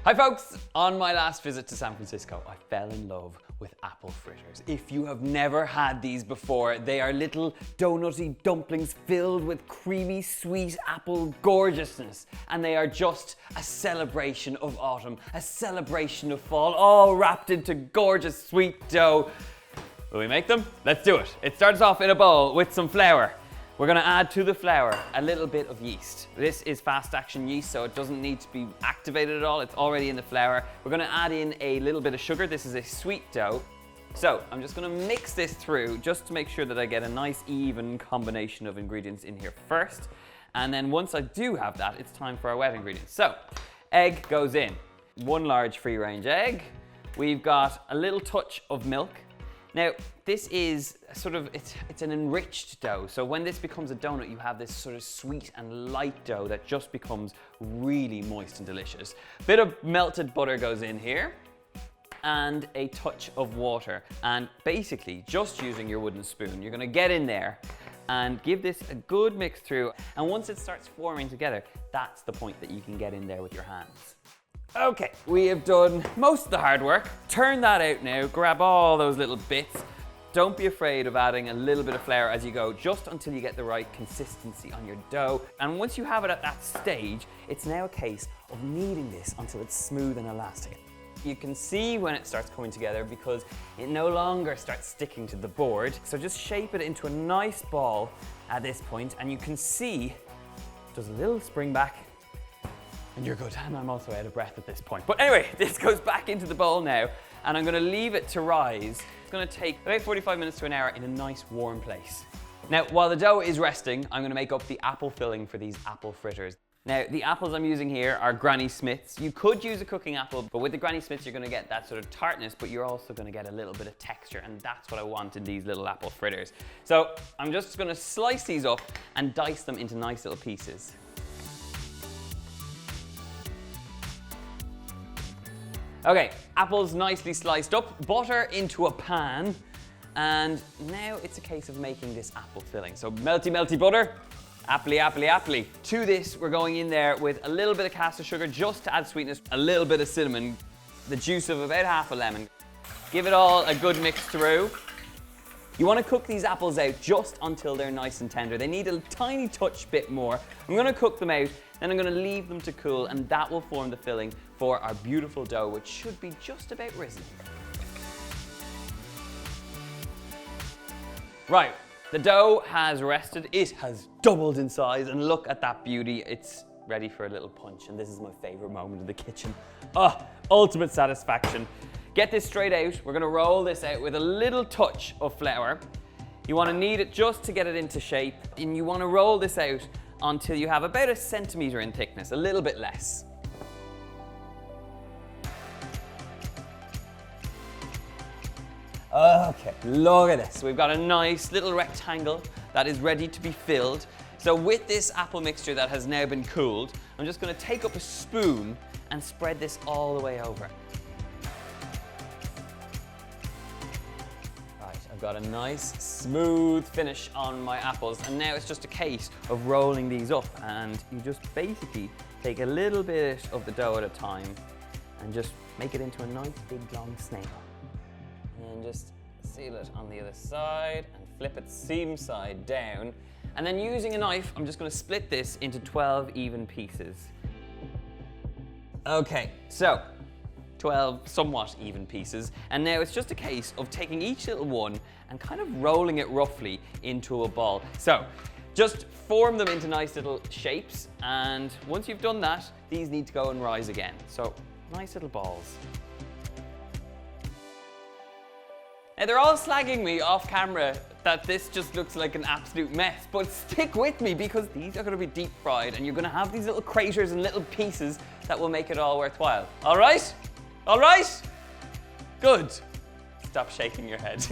Hi folks! On my last visit to San Francisco, I fell in love with apple fritters. If you have never had these before, they are little donutty dumplings filled with creamy, sweet apple gorgeousness. And they are just a celebration of autumn, a celebration of fall, all wrapped into gorgeous sweet dough. Will we make them? Let's do it. It starts off in a bowl with some flour. We're going to add to the flour a little bit of yeast. This is fast action yeast, so it doesn't need to be activated at all. It's already in the flour. We're going to add in a little bit of sugar. This is a sweet dough. So I'm just going to mix this through just to make sure that I get a nice even combination of ingredients in here first. And then once I do have that, it's time for our wet ingredients. So egg goes in. 1 large free range egg. We've got a little touch of milk. Now, this is sort of, it's an enriched dough. So when this becomes a donut, you have this sort of sweet and light dough that just becomes really moist and delicious. Bit of melted butter goes in here and a touch of water. And basically, just using your wooden spoon, you're gonna get in there and give this a good mix through. And once it starts forming together, that's the point that you can get in there with your hands. Okay, we have done most of the hard work. Turn that out now, grab all those little bits. Don't be afraid of adding a little bit of flour as you go, just until you get the right consistency on your dough. And once you have it at that stage, it's now a case of kneading this until it's smooth and elastic. You can see when it starts coming together because it no longer starts sticking to the board. So just shape it into a nice ball at this point, and you can see there's a little spring back. And you're good, and I'm also out of breath at this point. But anyway, this goes back into the bowl now, and I'm gonna leave it to rise. It's gonna take about 45 minutes to an hour in a nice warm place. Now, while the dough is resting, I'm gonna make up the apple filling for these apple fritters. Now, the apples I'm using here are Granny Smiths. You could use a cooking apple, but with the Granny Smiths, you're gonna get that sort of tartness, but you're also gonna get a little bit of texture, and that's what I want in these little apple fritters. So I'm just gonna slice these up and dice them into nice little pieces. Okay, apples nicely sliced up, butter into a pan, and now it's a case of making this apple filling. So melty, melty butter, appley, appley, appley. To this, we're going in there with a little bit of caster sugar just to add sweetness, a little bit of cinnamon, the juice of about half a lemon. Give it all a good mix through. You want to cook these apples out just until they're nice and tender. They need a tiny touch bit more. I'm going to cook them out, then I'm going to leave them to cool, and that will form the filling for our beautiful dough, which should be just about risen. Right, the dough has rested. It has doubled in size, and look at that beauty. It's ready for a little punch, and this is my favorite moment in the kitchen. Oh, ultimate satisfaction. Get this straight out. We're gonna roll this out with a little touch of flour. You wanna knead it just to get it into shape, and you wanna roll this out until you have about 1 centimeter in thickness, a little bit less. Okay, look at this. We've got a nice little rectangle that is ready to be filled. So with this apple mixture that has now been cooled, I'm just gonna take up a spoon and spread this all the way over. I've got a nice smooth finish on my apples, and now it's just a case of rolling these up, and you just basically take a little bit of the dough at a time and just make it into a nice big long snail. And just seal it on the other side and flip it seam side down. And then using a knife, I'm just going to split this into 12 even pieces. Okay, so 12 somewhat even pieces, and now it's just a case of taking each little one and kind of rolling it roughly into a ball. So just form them into nice little shapes, and once you've done that, these need to go and rise again. So nice little balls. Now they're all slagging me off camera that this just looks like an absolute mess, but stick with me because these are going to be deep fried, and you're going to have these little craters and little pieces that will make it all worthwhile. All right? All right? Good. Stop shaking your head.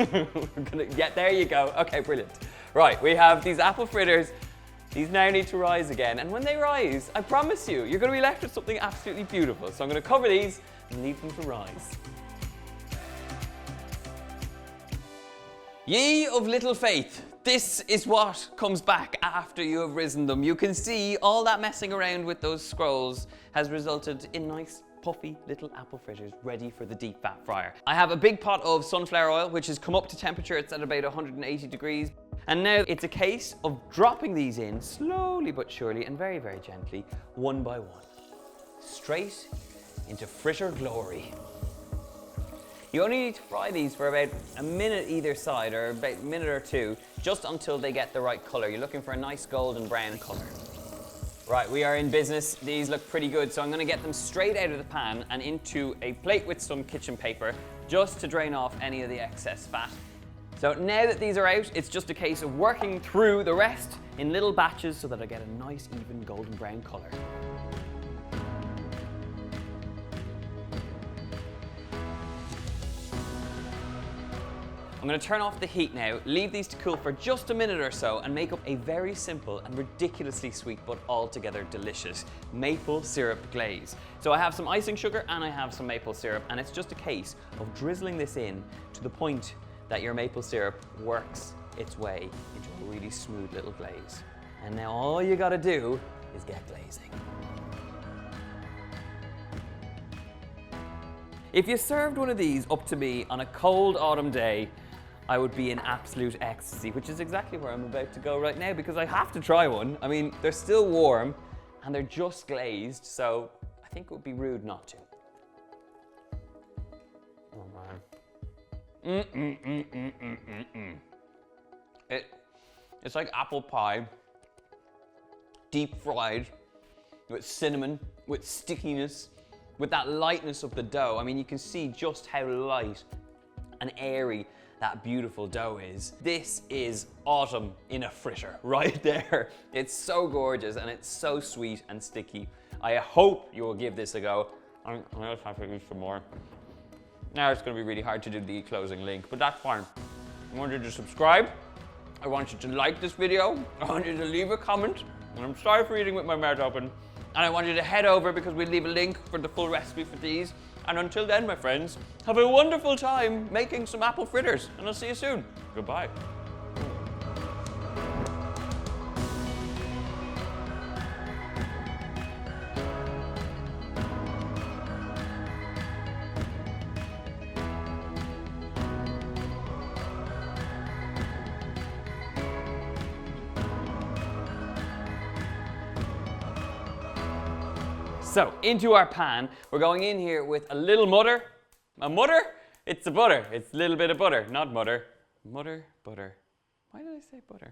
Yeah, there you go. Okay, brilliant. Right, we have these apple fritters. These now need to rise again, and when they rise, I promise you, you're going to be left with something absolutely beautiful. So I'm going to cover these and leave them to rise. Ye of little faith, this is what comes back after you have risen them. You can see all that messing around with those scrolls has resulted in nice puffy little apple fritters ready for the deep fat fryer. I have a big pot of sunflower oil, which has come up to temperature. It's at about 180 degrees. And now it's a case of dropping these in slowly but surely and very, very gently, one by one, straight into fritter glory. You only need to fry these for about a minute either side, or about a minute or two, just until they get the right color. You're looking for a nice golden brown color. Right, we are in business. These look pretty good, so I'm gonna get them straight out of the pan and into a plate with some kitchen paper, just to drain off any of the excess fat. So now that these are out, it's just a case of working through the rest in little batches so that I get a nice, even golden brown color. I'm going to turn off the heat now, leave these to cool for just a minute or so, and make up a very simple and ridiculously sweet but altogether delicious maple syrup glaze. So I have some icing sugar and I have some maple syrup, and it's just a case of drizzling this in to the point that your maple syrup works its way into a really smooth little glaze. And now all you got to do is get glazing. If you served one of these up to me on a cold autumn day, I would be in absolute ecstasy, which is exactly where I'm about to go right now, because I have to try one. I mean, they're still warm and they're just glazed, so I think it would be rude not to. Oh man. It's like apple pie, deep fried, with cinnamon, with stickiness, with that lightness of the dough. I mean, you can see just how light and airy that beautiful dough is. This is autumn in a fritter right there. It's so gorgeous and it's so sweet and sticky. I hope you will give this a go. I'm gonna have to eat some more. Now it's gonna be really hard to do the closing link, but that's fine. I want you to subscribe. I want you to like this video. I want you to leave a comment. And I'm sorry for eating with my mouth open. And I want you to head over, because we'll leave a link for the full recipe for these. And until then, my friends, have a wonderful time making some apple fritters, and I'll see you soon. Goodbye. So, into our pan, we're going in here with a little butter. A butter? It's a butter. It's a little bit of butter, not butter. Butter, butter. Why did I say butter?